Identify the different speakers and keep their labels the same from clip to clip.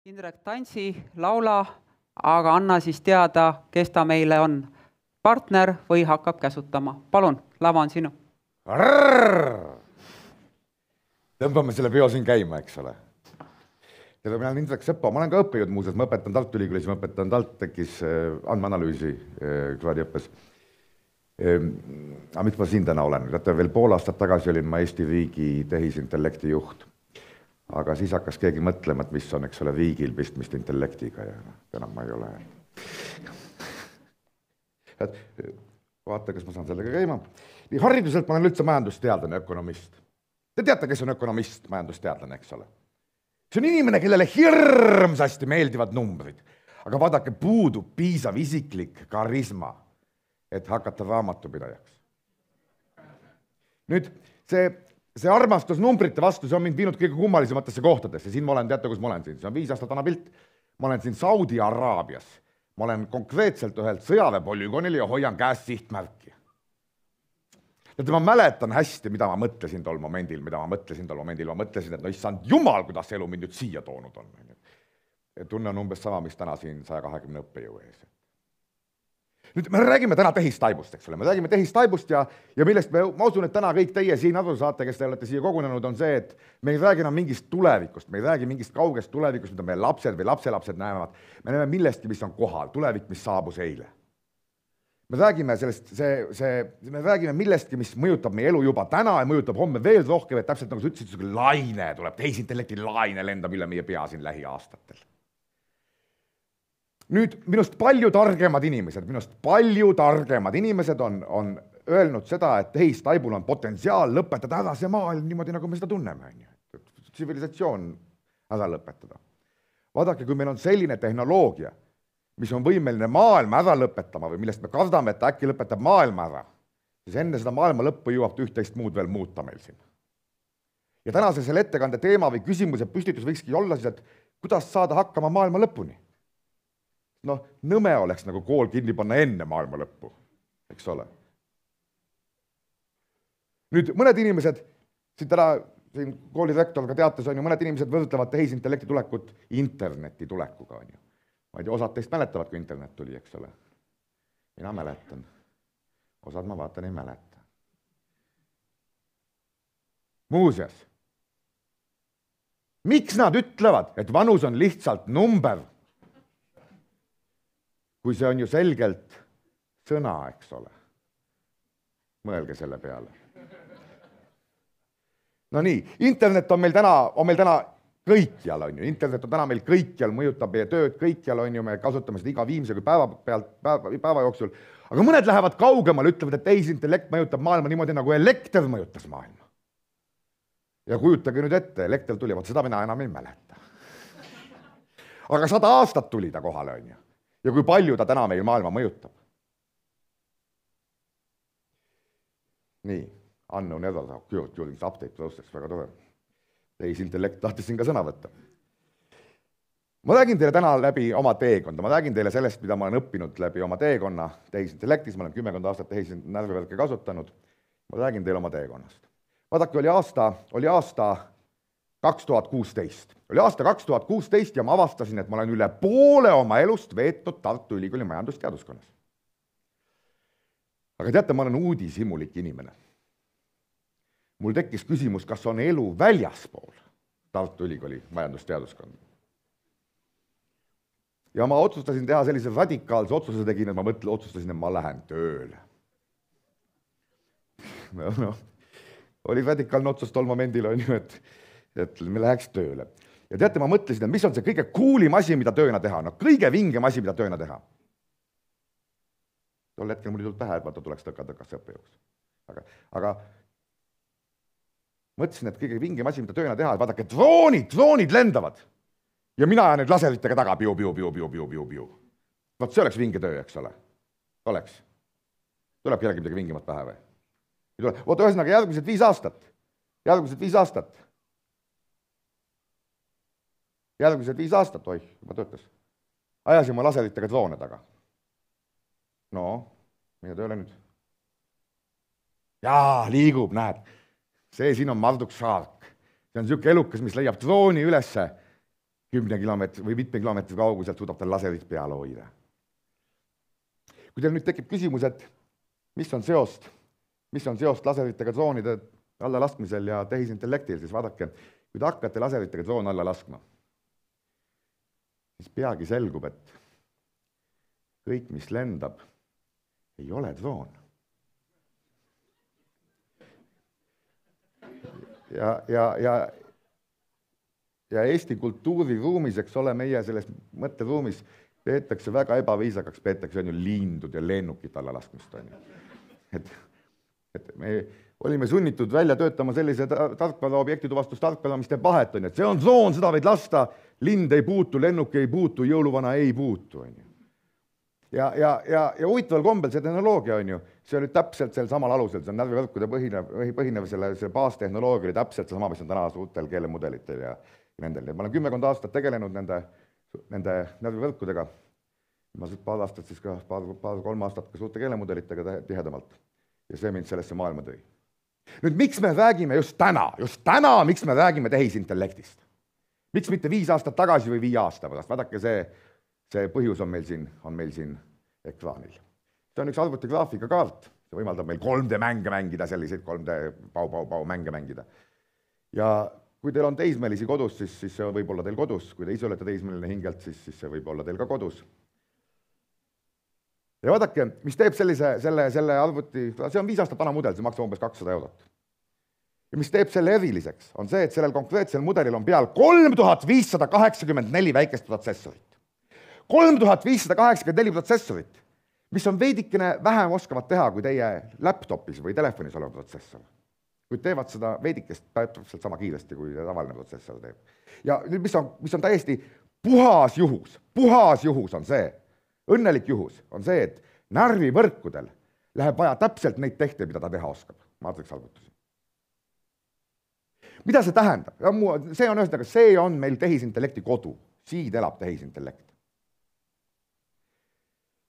Speaker 1: Indrek, tantsi, laula, aga anna siis teada, kes ta meile on. Partner või hakkab käsutama. Palun, lava on sinu.
Speaker 2: Tõmbame selle peo siin käima, eks ole. Tere, mina olen Indrek Sepo, ma olen ka õppejõud muuseas, ma õpetan Tartu Ülikoolis, ma õpetan TalTechis andmeanalüüsi kraadiõppes. Aga miks ma siin täna olen? Teate, veel pool aastat tagasi olin ma Eesti riigi tehisintellekti juht. Aga siis hakkas keegi mõtlema, et mis on, eks ole, riigil pistmist intellektiga ja enam ma ei ole. Vaata, kas ma saan sellega käima. Nii, hariduselt ma olen üldse majandusteadlane, ökonomist. Te teate, kes on ökonomist, majandusteadlane, eks ole? See on inimene, kellele hirmsasti meeldivad numbrid. Aga vaadake, puudub piisav isiklik karisma, et hakata raamatupidajaks. Nüüd, see armastus numbrite vastu, see on mind viinud kõige kummalisematesse kohtadesse. Siin ma olen, teate, kus ma olen siin? See on 5 aastat vana pilt. Ma olen siin Saudi Araabias. Ma olen konkreetselt ühelt sõjaväepolügoonil ja hoian käes sihtmärki. Ma mäletan hästi, mida ma mõtlesin tol momendil. Ma mõtlesin, et no issand jumal, kuidas elu mind nüüd siia toonud on. Tunne on umbes sama, mis täna siin 120 õppejõu ees. Nüüd me räägime täna tehistaibust, eks ole. Me räägime tehistaibust ja millest ma usun, et täna kõik teie siin aru saate, kes te olete siia kogunenud, on see, et me ei räägi enam mingist tulevikust, me ei räägi mingist kaugest tulevikust, mida meie lapsed või lapselapsed näevad. Me näeme millestki, mis on kohal, tulevik, mis saabus eile. Me räägime sellest, me räägime millestki, mis mõjutab meie elu juba täna ja mõjutab homme veel rohkem, et täpselt nagu sa ütlesid, laine tuleb, tehisintellekti laine lendab üle meie pea siin lähiaastatel. Nüüd, minust palju targemad inimesed on öelnud seda, et tehistaibul on potentsiaal lõpetada ära see maailm niimoodi, nagu me seda tunneme. Tsivilisatsioon ära lõpetada. Vaadake, kui meil on selline tehnoloogia, mis on võimeline maailma ära lõpetama või millest me kardame, et äkki lõpetab maailma ära, siis enne seda maailma lõppu jõuab üht-teist muud veel muuta meil siin. Ja tänase selle ettekande teema või küsimuse püstitus võikski olla siis, et kuidas saada hakkama maailma lõpuni. Noh, nõme oleks nagu kool kinni panna enne maailma lõppu, eks ole. Nüüd, mõned inimesed, siin kooli rektor ka teates on ju, mõned inimesed võrdlevad tehisintellekti tulekut interneti tulekuga. On ju. Ma ei tea, osad teist mäletavad, kui internet tuli, eks ole. Mina mäletan. Osad ma vaatan ei mäleta. Muuseas, miks nad ütlevad, et vanus on lihtsalt number? Kui see on ju selgelt sõna, eks ole. Mõelge selle peale. No nii, internet on meil täna kõikjal, on ju. Internet on täna meil kõikjal, mõjutab meie tööd kõikjal, on ju. Me kasutame seda iga viimse kui päeva jooksul. Aga mõned lähevad kaugemal, ütlevad, et tehisintellekt mõjutab maailma niimoodi, nagu elekter mõjutas maailma. Ja kujutage nüüd ette, elekter tuli, vaat seda mina enam ei mäleta. Aga 100 aastat tuli ta kohale, on ju. Ja kui palju ta täna meil maailma mõjutab. Nii, unknown error occurred during the update process, väga tore. Tehisintellekt tahtis siin ka sõna võtta. Ma räägin teile täna läbi oma teekonda, ma räägin teile sellest, mida ma olen õppinud läbi oma teekonna tehisintellektis, ma olen 10 aastat tehisnärvivärke kasutanud, ma räägin teile oma teekonnast. Vaadake, oli aasta 2016. Oli aasta 2016 ja ma avastasin, et ma olen üle poole oma elust veetnud Tartu Ülikooli majandusteaduskonnas. Aga teate, ma olen uudishimulik inimene. Mul tekkis küsimus, kas on elu väljaspool Tartu Ülikooli majandusteaduskonda. Ja ma otsustasin teha sellise radikaalse otsuse tegin, et ma otsustasin, et ma lähen tööle. No, oli radikaalne otsus tol momendil, on ju, et me läheks tööle. Ja teate, ma mõtlesin, et mis on see kõige kuulim asi, mida tööna teha? No kõige vingem asi, mida tööna teha. Tol hetkel mul ei tulnud pähe, et vaata tuleks tõkasse õppejõuks. Aga mõtlesin, et kõige vingem asi, mida tööna teha, et vaadake, droonid lendavad. Ja mina jään nüüd laseritega taga, piu. Vaat see oleks vinge töö, eks ole. Oleks. Tuleb kellegi midagi vingemat pähe või? Oota, ühesõnaga järgmised 5 aastat. Järgmised 5 aastat, oih, juba töötas. Ajasin ma laseritega droone taga. No, mine tööle nüüd. Jaa, liigub, näed. See siin on Marduk Shark. See on niisugune elukas, mis leiab drooni ülesse 10 kilomeetri või 5 kilomeetri kauguselt suudab tal laserit peal hoida. Kui teil nüüd tekib küsimus, et mis on seost laseritega droonide alla laskmisel ja tehisintellektil, siis vaadake, kui te hakkate laseritega droon alla laskma, siis peagi selgub, et kõik, mis lendab, ei ole droon. Ja Eesti kultuuriruumis, eks ole, meie selles mõtteruumis peetakse väga ebaviisakaks, peetakse liindud ja lennukit alla laskmist. Et me olime sunnitud välja töötama sellise tarkvara, objektituvastustarkvara, mis teeb vahet, et see on droon, seda võid lasta, lind ei puutu, lennuk ei puutu, jõuluvana ei puutu. Ja huvitaval kombel see tehnoloogia on ju, see oli täpselt sel samal alusel, see on närvivõrkude põhinev selle baastehnoloogia oli täpselt see sama, mis on täna suurtel keelemudelitel ja nendel. Ma olen 10 aastat tegelenud nende närvivõrkudega. Ma paar aastat siis ka, paar-kolm aastat ka suurte keelemudelitega tihedamalt. Ja see mind sellesse maailma tõi. Nüüd, miks me räägime just täna, miks me räägime tehisintellektist? Miks mitte 5 aastat tagasi või 5 aasta pärast? Vaadake, see põhjus on meil siin ekraanil. See on üks arvutigraafikakaart, see võimaldab meil 3D mänge mängida, selliseid 3D pau mänge mängida. Ja kui teil on teismelisi kodus, siis see võib olla teil kodus. Kui te ise olete teismeline hingelt, siis see võib olla teil ka kodus. Ja vaadake, mis teeb selle arvuti, see on 5 aastat vana mudel, see maksab umbes 200 €. Ja mis teeb selle eriliseks, on see, et sellel konkreetsel mudelil on peal 3584 väikest protsessorit. 3584 protsessorit, mis on veidikene vähem oskavad teha kui teie laptopis või telefonis olev protsessor. Kuid teevad seda veidikest täpselt sama kiiresti, kui tavaline protsessor teeb. Ja nüüd, mis on täiesti puhas juhus on see, õnnelik juhus on see, et närvivõrkudel läheb vaja täpselt neid tehte, mida ta teha oskab, maatriksarvutusi. Mida see tähendab? See on meil tehisintellekti kodu, siin elab tehisintellekt.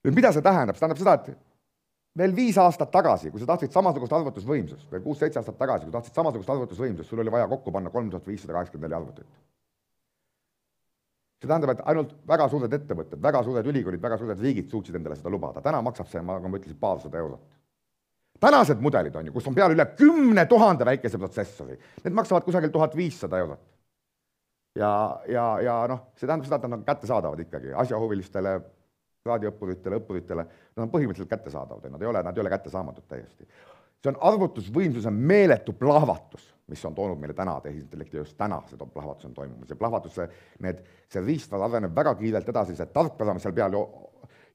Speaker 2: Nüüd, mida see tähendab? See tähendab seda, et veel 5 aastat tagasi, kui sa tahtsid samasugust arvutusvõimsust, veel 6-7 aastat tagasi, kui tahtsid samasugust arvutusvõimsust, sul oli vaja kokku panna 3584 arvutit. See tähendab, et ainult väga suured ettevõtted, väga suured ülikoolid, väga suured riigid suutsid endale seda lubada. Täna maksab see, nagu ma ütlesin, paarsada €. Tänased mudelid on ju, kus on peal üle 10 000 väikese protsessori. Need maksavad kusagil 1500 €. Ja noh, see tähendab seda, et nad on kättesaadavad ikkagi asjahuvilistele, raadioõppuritele, õppuritele, nad on põhimõtteliselt kättesaadavad, nad ei ole kättesaamatud täiesti. See on arvutusvõimsuse meeletu plahvatus, mis on toonud meile täna tehisintellekti, just täna see plahvatus on toimunud. See plahvatus, see riistvara areneb väga kiirelt edasi, see tarkvara, mis seal peal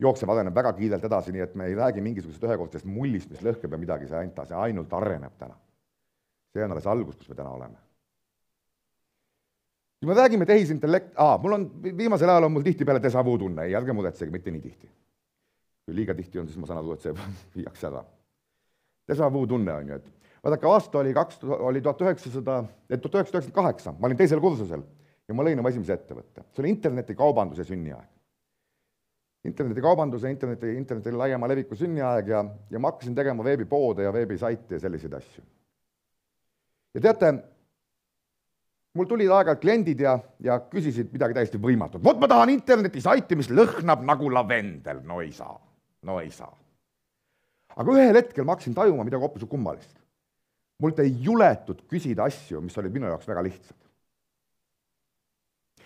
Speaker 2: jookseb, areneb väga kiirelt edasi, nii et me ei räägi mingisugusest ühekordsest mullist, mis lõhkeb ja midagi, see ainult areneb täna. See on alles algus, kus me täna oleme. Kui me räägime tehisintellekt, viimasel ajal on mul tihtipeale déjà vu tunne, ei ärge muretsege, mitte nii tihti. Kui liiga tihti on, siis ma saan aru, et see viiakse ära. Déjà vu tunne on ju, et vaadake, aasta oli 1998, ma olin teisel kursusel ja ma lõin oma esimese ettevõtte. See oli internetikaubanduse sünniaeg. Interneti laiema leviku sünniaeg ja ma hakkasin tegema veebipoode ja veebisaite ja selliseid asju. Ja teate, mul tulid aeg-ajalt kliendid ja küsisid midagi täiesti võimatut. Vot ma tahan internetisaiti, mis lõhnab nagu lavendel. No ei saa. Aga ühel hetkel ma hakkasin tajuma midagi hoopis kummalist. Mult ei juletud küsida asju, mis olid minu jaoks väga lihtsad.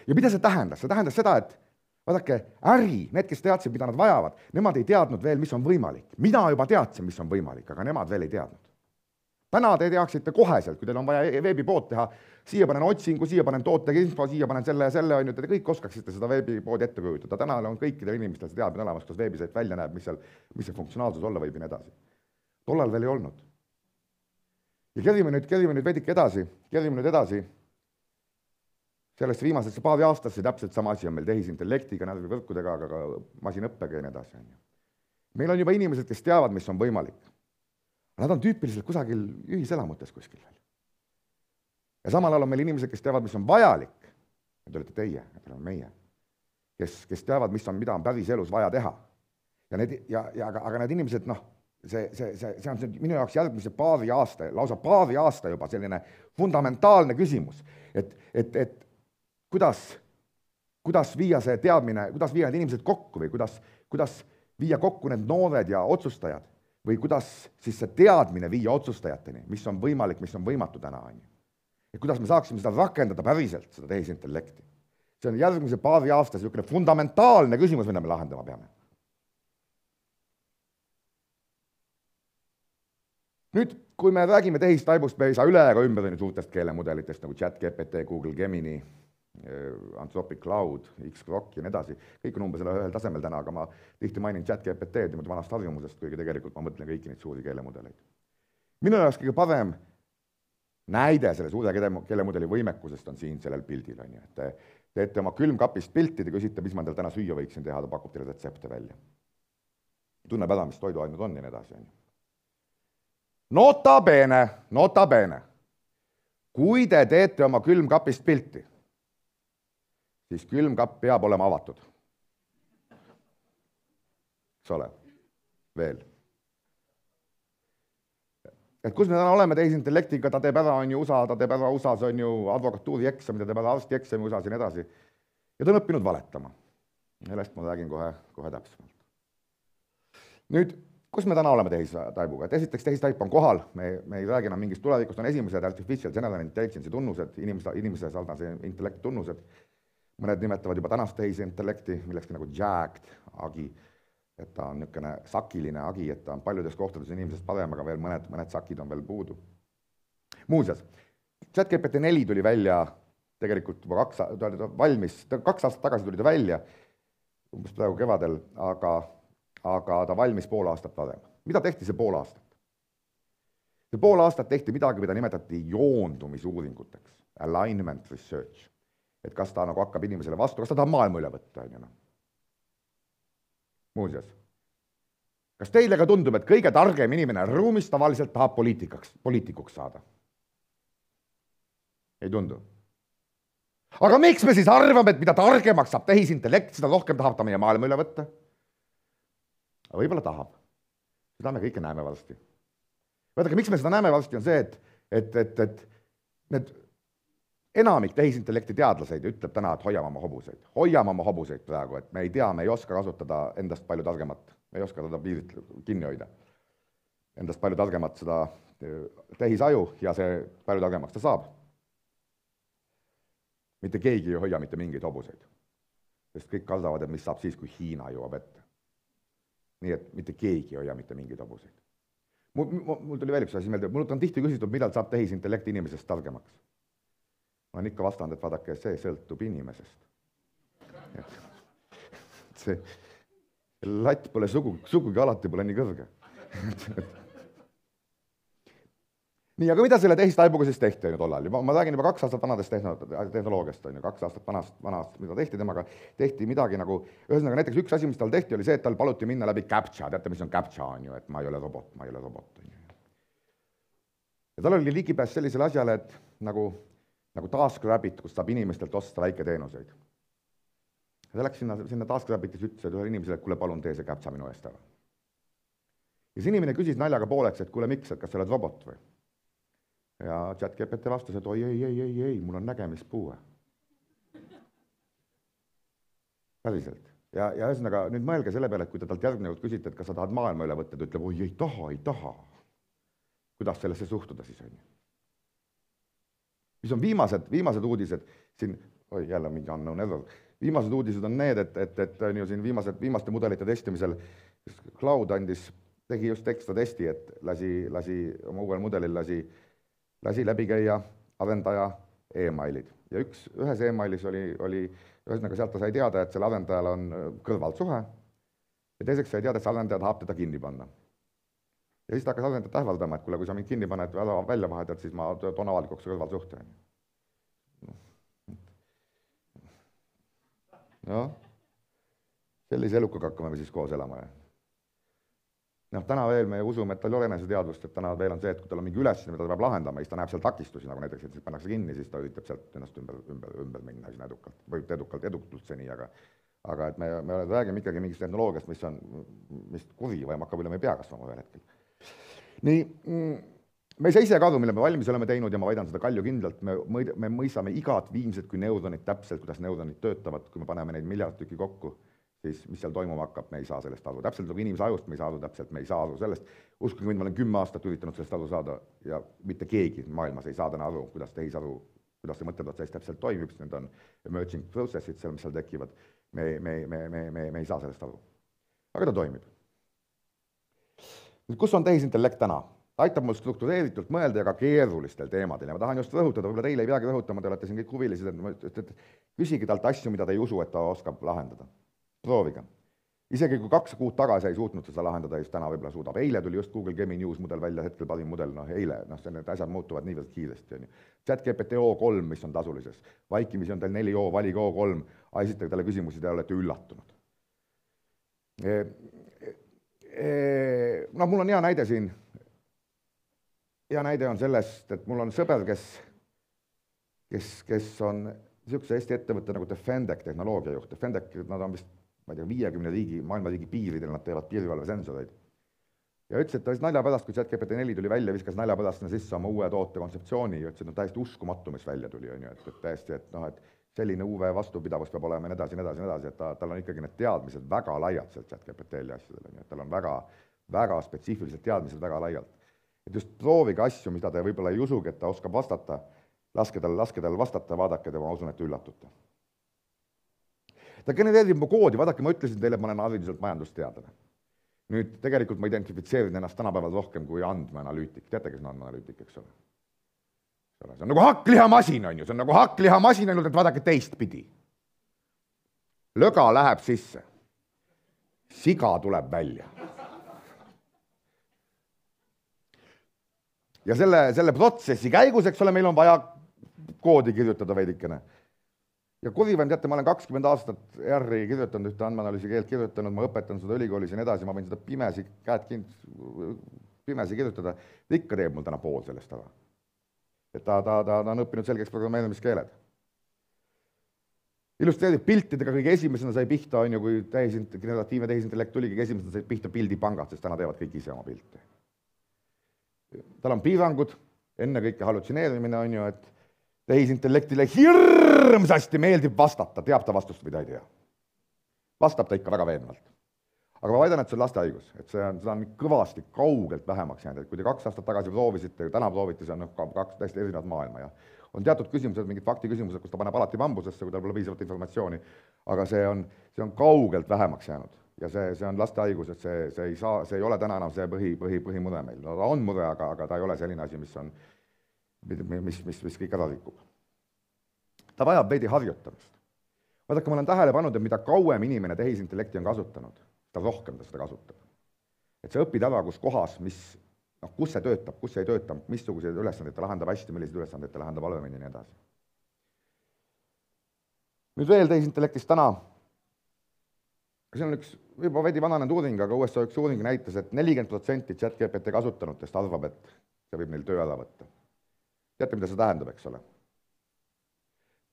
Speaker 2: Ja mida see tähendas? See tähendas seda, et vaadake, need, kes teadsid, mida nad vajavad, nemad ei teadnud veel, mis on võimalik. Mina juba teadsin, mis on võimalik, aga nemad veel ei teadnud. Täna te teaksite koheselt, kui teil on vaja veebipood teha, siia panen otsingu, siia panen toote info, siia panen selle on ju, te kõik oskaksite seda veebipoodi ette kujutada. Täna on kõikidel inimestel see teadmine olemas, kas veebisait välja näeb, mis see funktsionaalsus olla võib ja nii edasi. Tollal veel ei olnud. Ja kerime nüüd veidike edasi, sellest viimasesse paari aastasse täpselt sama asi on meil tehisintellektiga, närvivõrkudega, aga ka masinõppega ja nii edasi. Meil on juba inimesed, kes teavad, mis on võimalik. Nad on tüüpiliselt kusagil ühiselamutes kuskil veel. Ja samal ajal on meil inimesed, kes teavad, mis on vajalik. Need olete teie, need oleme meie. Kes teavad, mida on päris elus vaja teha. Aga need inimesed, see on minu jaoks järgmise lausa paari aasta juba selline fundamentaalne küsimus, et kuidas kuidas viia see teadmine, kuidas viia need inimesed kokku või kuidas viia kokku need noored ja otsustajad või kuidas siis see teadmine viia otsustajateni, mis on võimalik, mis on võimatu täna, on ju. Ja kuidas me saaksime seda rakendada päriselt, seda tehisintellekti. See on järgmise paari aasta niisugune fundamentaalne küsimus, mida me lahendama peame. Nüüd, kui me räägime tehistaibust, me ei saa üle ega ümber suurtest keelemudelitest nagu ChatGPT, Google Gemini, Anthropic Cloud, Xgrok ja nii edasi. Kõik on umbes ühel tasemel täna, aga ma tihti mainin ChatGPT niimoodi vanast harjumusest, kuigi tegelikult ma mõtlen kõiki neid suuri keelemudeleid. Minu jaoks kõige parem näide selle suure keelemudeli võimekusest on siin sellel pildil. Te teete oma külmkapist pilti, te küsite, mis ma endal täna süüa võiksin teha, ta pakub teile retsepte välja. Tunneb ära, mis toiduained on ja nii edasi. Nota bene. Kui te teete oma külmkapist pilti, siis külmkapp peab olema avatud. Eks ole? Veel. Et kus me täna oleme tehisintellektiga, ta teeb ära USA-s on ju advokatuuri eksami, ta teeb ära arsti eksami USA-s ja nii edasi. Ja ta on õppinud valetama. Sellest ma räägin kohe täpsemalt. Nüüd, kus me täna oleme tehistaibuga? Et esiteks tehistaip on kohal, me ei räägi enam mingist tulevikust, on esimesed artificial general intelligence'i tunnused, inimese sarnase intellekti tunnused. Mõned nimetavad juba tänast tehisintellekti, millekski nagu jagged agi, et ta on niisugune sakiline agi, et ta on paljudes kohtades inimesest parem, aga veel mõned sakid on veel puudu. Muuseas, ChatGPT-4 tuli välja tegelikult juba 2 aastat tagasi tuli ta välja, umbes praegu kevadel, aga ta valmis pool aastat varem. Mida tehti see pool aastat? See pool aastat tehti midagi, mida nimetati joondumisuuringuteks, alignment research. Et kas ta nagu hakkab inimesele vastu, kas ta tahab maailma üle võtta. Muuseas, kas teile ka tundub, et kõige targem inimene ruumis tavaliselt tahab poliitikuks saada? Ei tundu. Aga miks me siis arvame, et mida targemaks saab tehisintellekt, seda rohkem tahab ta meie maailma üle võtta? Aga võib-olla tahab. Seda me kõike näeme varsti. Vaadake, miks me seda näeme varsti, on see, et need enamik tehisintellekti teadlaseid ütleb täna, et hoiame oma hobuseid praegu, et me ei tea, me ei oska kasutada endast palju targemat, me ei oska teda piirit kinni hoida. Endast palju targemat seda tehisaju ja see palju targemaks ta saab. Mitte keegi ei hoia mitte mingeid hobuseid, sest kõik kardavad, et mis saab siis, kui Hiina jõuab ette. Nii et mitte keegi ei hoia mitte mingeid hobuseid. Mul tuli veel üks asi meelde, mul on tihti küsitud, millal saab tehisintellekt inimesest targemaks. Ma olen ikka vastanud, et vaadake, see sõltub inimesest. See latt pole sugugi alati pole nii kõrge. Nii, aga mida selle tehistaibuga siis tehti tollal? Ma räägin juba 2 aastat vanadest tehnoloogiast, 2 aastat vanast, mida tehti temaga, tehti midagi nagu, ühesõnaga näiteks üks asi, mis tal tehti, oli see, et tal paluti minna läbi CAPTCHA, teate, mis on CAPTCHA, on ju, et ma ei ole robot. Ja tal oli ligipääs sellisele asjale, et nagu TaskRabbit, kus saab inimestelt osta väiketeenuseid. Ja ta läks sinna TaskRabbitis, ütles ühele inimesele, et kuule, palun tee see CAPTCHA minu eest ära. Ja see inimene küsis naljaga pooleks, et kuule, miks, et kas sa oled robot või? Ja ChatGPT vastas, et oi, ei, mul on nägemispuue. Päriselt. Ja ühesõnaga, nüüd mõelge selle peale, et kui te talt järgnevalt küsite, et kas sa tahad maailma üle võtta, ta ütleb, oi, ei taha. Kuidas sellesse suhtuda siis on? Mis on viimased uudised, siin, jälle mingi unknown error, viimased uudised on need, et siin viimaste mudelite testimisel Cloud tegi just ekstra testi, et lasi oma uuel mudelil lasi läbi käia arendaja e-mailid. Ja ühes e-mailis oli, ühesõnaga sealt ta sai teada, et selle arendajal on kõrvalsuhe ja teiseks sai teada, et see arendaja tahab teda kinni panna. Ja siis ta hakkas arendajat ähvardama, et kui sa mind kinni paned või välja vahetad, siis ma toon avalikuks kõrvalsuhte. Noh, sellise elukaga hakkame siis koos elama. Täna veel me usume, et tal ei ole eneseteadvust, et täna veel on see, et kui tal on mingi ülesanne, mida ta peab lahendama, siis ta näeb seal takistusi, nagu näiteks, et siis pannakse kinni, siis ta üritab sealt ennast ümber minna edukalt, või edukalt seni, aga et me räägime ikkagi mingist tehnoloogiast, mis kuri või hakkab üle meie pea kasvama ühel hetkel. Nii, me ei saa ise ka aru, mille me valmis oleme teinud ja ma väidan seda kalju kindlalt, me mõistame igat viimset kui neuronit täpselt, kuidas neuronid töötavad, kui me paneme neid miljard tükki kokku, siis mis seal toimuma hakkab, me ei saa sellest aru. Täpselt nagu inimese ajust me ei saa aru täpselt, me ei saa aru sellest. Uskuge mind, ma olen 10 aastat üritanud sellest aru saada ja mitte keegi maailmas ei saa täna aru, kuidas tehisaru, kuidas see mõtteprotsess täpselt toimib, need on emerging processid seal, mis seal tekivad. Me ei saa sellest aru. Aga ta toimib. Nüüd, kus on tehisintellekt täna? Ta aitab mul struktureeritult mõelda ja ka keerulistel teemadel ja ma tahan just rõhutada, võib-olla teile ei peagi rõhutama, te olete siin kõik huvilised, et küsige talt asju, mida te ei usu, et ta oskab lahendada. Proovige. Isegi kui 2 kuud tagasi ei suutnud seda lahendada, siis täna võib-olla suudab. Eile tuli just Google Gemini uus mudel välja, hetkel parim mudel, eile, need asjad muutuvad niivõrd kiiresti. ChatGPT O3, mis on tasulises. Vaikimisi on teil 4 O, valige O3, esitage talle küsimusi, te olete üllatunud. Mul on hea näide siin. Hea näide on sellest, et mul on sõber, kes on niisuguse Eesti ettevõtte nagu Defendec tehnoloogia juht. Defendec, nad on vist, ma ei tea, 50 riigi, maailma riigi piiridel, nad teevad piirivalvesensoreid. Ja ütles, et ta nalja pärast, kui ChatGPT-4 tuli välja, viskas nalja pärast sisse oma uue toote kontseptsiooni ja ütles, et täiesti uskumatu, mis välja tuli, et täiesti, et selline uue vastupidavus peab olema ja nii edasi, et tal on ikkagi need teadmised väga laiad sealt ChatGPT-l ja asjadele, et tal on väga spetsiifilised teadmised väga laialt. Et just proovige asju, mida te võib-olla ei usugi, et ta oskab vastata, laske tal vastata, vaadake, ma usun, et te üllatute. Ta genereerib mu koodi, vaadake, ma ütlesin teile, et ma olen hariduselt majandusteadlane. Nüüd tegelikult ma identifitseerin ennast tänapäeval rohkem kui andmeanalüütik. Teate, kes on andmeanalüütik, eks ole? See on nagu hakklihamasin, on ju, see on nagu hakklihamasin, ainult et vaadake teist pidi. Löga läheb sisse. Siga tuleb välja. Ja selle protsessi käigus, eks ole, meil on vaja koodi kirjutada veidikene. Ja kurivam, teate, ma olen 20 aastat R-i kirjutanud, ühte andmeanalüüsi keelt kirjutanud, ma õpetan seda ülikoolis ja nii edasi, ma võin seda pimesi kirjutada, ikka teeb mul täna pool sellest ära. Et ta on õppinud selgeks programmeerimiskeeled. Illustreerib piltidega kõige esimesena sai pihta, on ju, kui generatiivne tehisintellekt tuligi, esimesena sai pihta pildipangad, sest täna teevad kõik ise oma pilti. Tal on piirangud, enne kõike hallutsineerimine on ju, et tehisintellektile hirmsasti meeldib vastata, teab ta vastust või ta ei tea. Vastab ta ikka väga veenvalt. Aga ma väidan, et see on laste haigus, et seda on kõvasti kaugelt vähemaks jäänud, et kui te 2 aastat tagasi proovisite, täna proovite, see on 2 täiesti erinevat maailma ja on teatud küsimused, mingid faktiküsimused, kus ta paneb alati vambusesse, kui tal pole piisavalt informatsiooni, aga see on kaugelt vähemaks jäänud. Ja see on laste haigus, et see ei ole täna enam see põhimure meil. Ta on mure, aga ta ei ole selline asi, mis kõik ära rikub. Ta vajab veidi harjutamist. Vaadake, ma olen tähele pannud, et mida kauem inimene tehisintellekti on kasutanud, ta rohkem ta seda kasutab. Et see õpid ära, kus kohas, kus see töötab, kus see ei tööta, missuguseid ülesandeid ta lahendab hästi, milliseid ülesandeid ta lahendab halvemini ja nii edasi. Nüüd veel tehisintellektist täna. See on üks juba veidi vananenud uuring, aga USA üks uuring näitas, et 40% ChatGPT kasutanutest arvab, et see võib neil töö ära võtta. Teate, mida see tähendab, eks ole?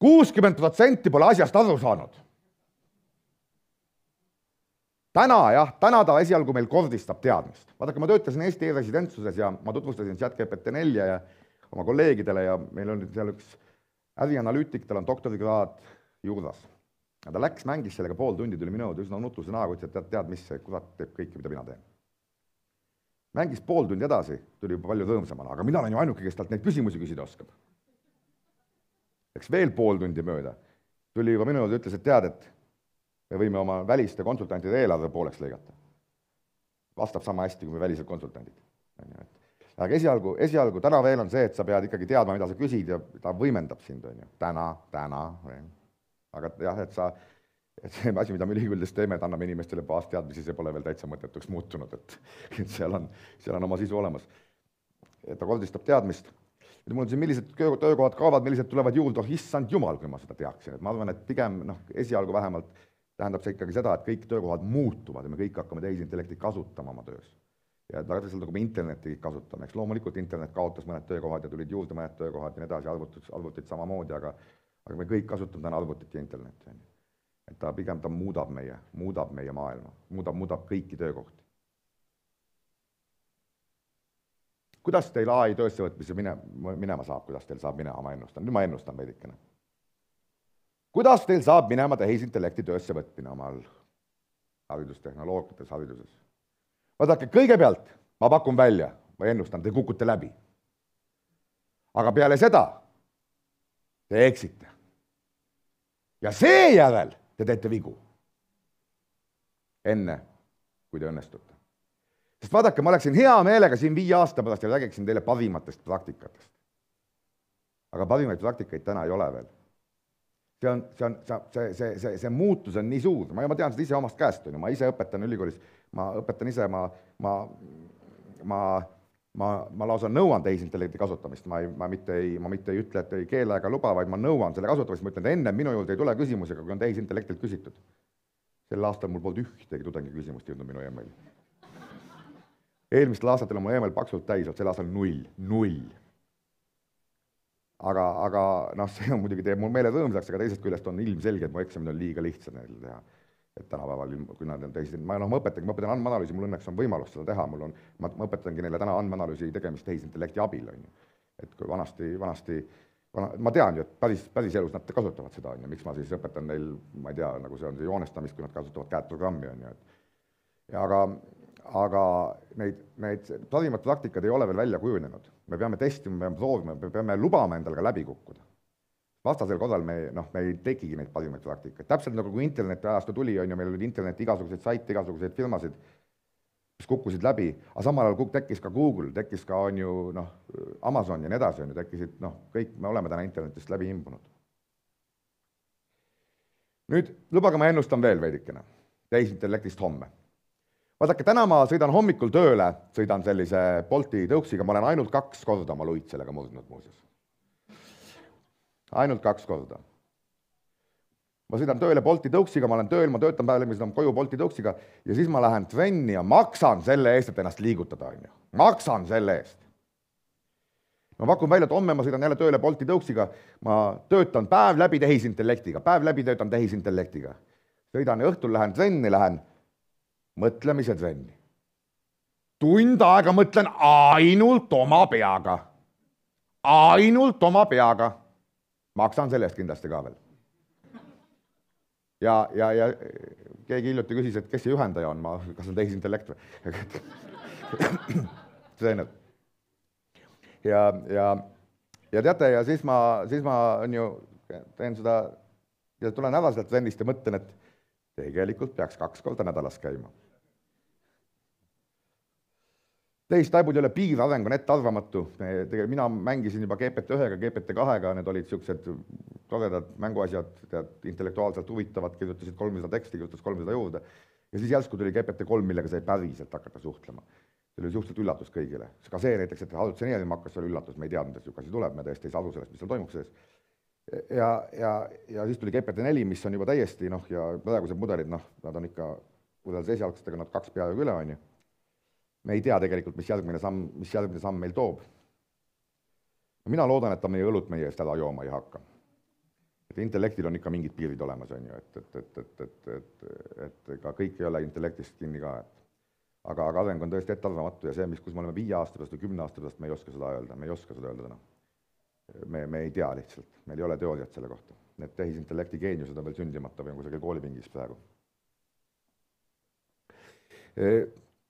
Speaker 2: 60% pole asjast aru saanud. Täna ta esialgu meil kordistab teadmist. Vaadake, ma töötasin Eesti e-residentsuses ja ma tutvustasin ChatGPT-4 ja oma kolleegidele ja meil on seal üks ärianalüütik, tal on doktorikraad juurdas. Ja ta läks, mängis sellega pool tundi, tuli minu üsna nutuse näoga, ütles, et tead, mis see kurat teeb kõike, mida mina teen. Mängis pool tundi edasi, tuli juba palju rõõmsamana, aga mina olen ju ainuke, kes talt neid küsimusi küsida oskab. Läks veel pool tundi mööda, tuli juba minu juurde, ütles, et tead, et me võime oma väliste konsultantide eelarve pooleks lõigata. Vastab sama hästi, kui me välised konsultandid. Aga esialgu täna veel on see, et sa pead ikkagi teadma, mida sa küsid ja ta võimendab sind, on ju. Täna. Aga jah, et see asi, mida me ülikoolides teeme, et anname inimestele baasteadmisi, see pole veel täitsa mõtetuks muutunud, et seal on oma sisu olemas. Et ta kordistab teadmist. Ja mul on siin, millised töökohad kaovad, millised tulevad juurde, issand jumal, kui ma seda teaksin. Et ma arvan, et pigem esialgu vähemalt tähendab see ikkagi seda, et kõik töökohad muutuvad ja me kõik hakkame tehisintellekti kasutama oma töös. Ja tarviselt nagu me interneti kasutame, eks loomulikult internet kaotas mõned töökohad ja tulid juurde mõned töökohad ja nii edasi, arvutid samamoodi, aga me kõik kasutame täna arvutit ja internetti. Et ta pigem muudab meie maailma, muudab kõiki töökohti. kuidas teil AI töösse võtmise minema saab, kuidas teil saab minema, ma ennustan. Nüüd ma ennustan veidikene. Kuidas teil saab minema tehisintellekti töösse võtmine omal haridustehnoloogiates, hariduses? Vaadake, kõigepealt ma pakun välja, ma ennustan, te kukute läbi. Aga peale seda te eksite. Ja seejärel te teete vigu. Enne, kui te õnnestute. Sest vaadake, ma oleksin hea meelega siin 5 aasta pärast ja räägiksin teile parimatest praktikatest. Aga parimaid praktikaid täna ei ole veel. See muutus on nii suur. Ma tean seda ise omast käest. Ma ise õpetan ülikoolis, ma õpetan ise, ma lausa nõuan tehisintellekti kasutamist. Ma mitte ei ütle, et ei keele ega luba, vaid ma nõuan selle kasutamist. Ma ütlen, et enne minu juurde ei tule küsimusega, kui on tehisintellektilt küsitud. Sel aastal mul polnud ühtegi tudengi küsimust jõudnud minu emaili. Eelmistel aastatel on mul email paksult täis, sel aastal 0. Aga see on muidugi teeb mul meele rõõmsaks, aga teisest küljest on ilmselge, et mu eksamid on liiga lihtsad neil teha. Et tänapäeval, kui nad on tehised, ma õpetan andmeanalüüsi, mul õnneks on võimalus seda teha, ma õpetangi neile täna andmeanalüüsi tegemist tehisintellekti abil, on ju. Et kui vanasti, ma tean ju, et päris elus nad kasutavad seda, on ju, miks ma siis õpetan neil, ma ei tea, nagu see on see joonestamist, kui nad kasutavad CAD-programmi, on ju. Aga neid parimad praktikad ei ole veel välja kujunenud. Me peame testima, me peame proovima, me peame lubama endal ka läbi kukkuda. Vastasel korral me ei tekigi neid parimaid praktikaid. Täpselt nagu kui interneti ajastu tuli, on ju, meil olid interneti igasuguseid saite, igasuguseid firmasid, mis kukkusid läbi, aga samal ajal tekkis ka Google, tekkis ka on ju, Amazon ja nii edasi, on ju, tekkisid, kõik me oleme täna internetist läbi imbunud. Nüüd, lubage ma ennustan veel veidikene tehisintellektist homme. Vaadake, täna ma sõidan hommikul tööle, sõidan sellise Bolti tõuksiga, ma olen ainult 2 korda oma luid sellega murdnud muuseas. Ainult 2 korda. Ma sõidan tööle Bolti tõuksiga, ma olen tööl, ma töötan päeval, ma sõidan koju Bolti tõuksiga ja siis ma lähen trenni ja maksan selle eest, et ennast liigutada, on ju. Maksan selle eest. Ma pakun välja, et homme ma sõidan jälle tööle Bolti tõuksiga, ma töötan päev läbi tehisintellektiga, töötan tehisintellektiga. Sõidan ja õhtul lähen trenni, mõtlemise trenni. Tund aega mõtlen ainult oma peaga. Ainult oma peaga. Maksan selle eest kindlasti ka veel. Ja keegi hiljuti küsis, et kes see juhendaja on, kas on tehisintellekt või? Treener. Ja teate, ja siis ma on ju, teen seda, ja tulen ära sealt trennist ja mõtlen, et tegelikult peaks 2 korda nädalas käima. Tehistaibud ei ole piirareng, on ettearvamatu. Mina mängisin juba GPT-1-ga, GPT-2-ga, need olid sellised toredad mänguasjad, intellektuaalselt huvitavad, kirjutasid 300 teksti, kirjutas 300 juurde. Ja siis järsku tuli GPT-3, millega sai päriselt hakata suhtlema. See oli suhteliselt üllatus kõigile. Ka see näiteks, et halutseneerima hakkas, see oli üllatus, me ei teadnud, et see tuleb, me tõesti ei saa aru sellest, mis seal toimub sees. Ja siis tuli GPT-4, mis on juba täiesti, ja praegused mudelid, nad on ikka, võrreldes esialgsetega, nad 2 peaaegu üle, on ju. Me ei tea tegelikult, mis järgmine samm meil toob. Mina loodan, et ta meie õlut meie eest ära jooma ei hakka. Et intellektil on ikka mingid piirid olemas, on ju, et ka kõik ei ole intellektist kinni ka. Aga areng on tõesti ettearvamatu ja see, kus me oleme 5 aasta pärast või 10 aasta pärast, me ei oska seda öelda, me ei oska seda öelda täna. Me ei tea lihtsalt, meil ei ole teooriat selle kohta. Need tehisintellekti geeniused on veel sündimata või on kusagil koolipingis praegu.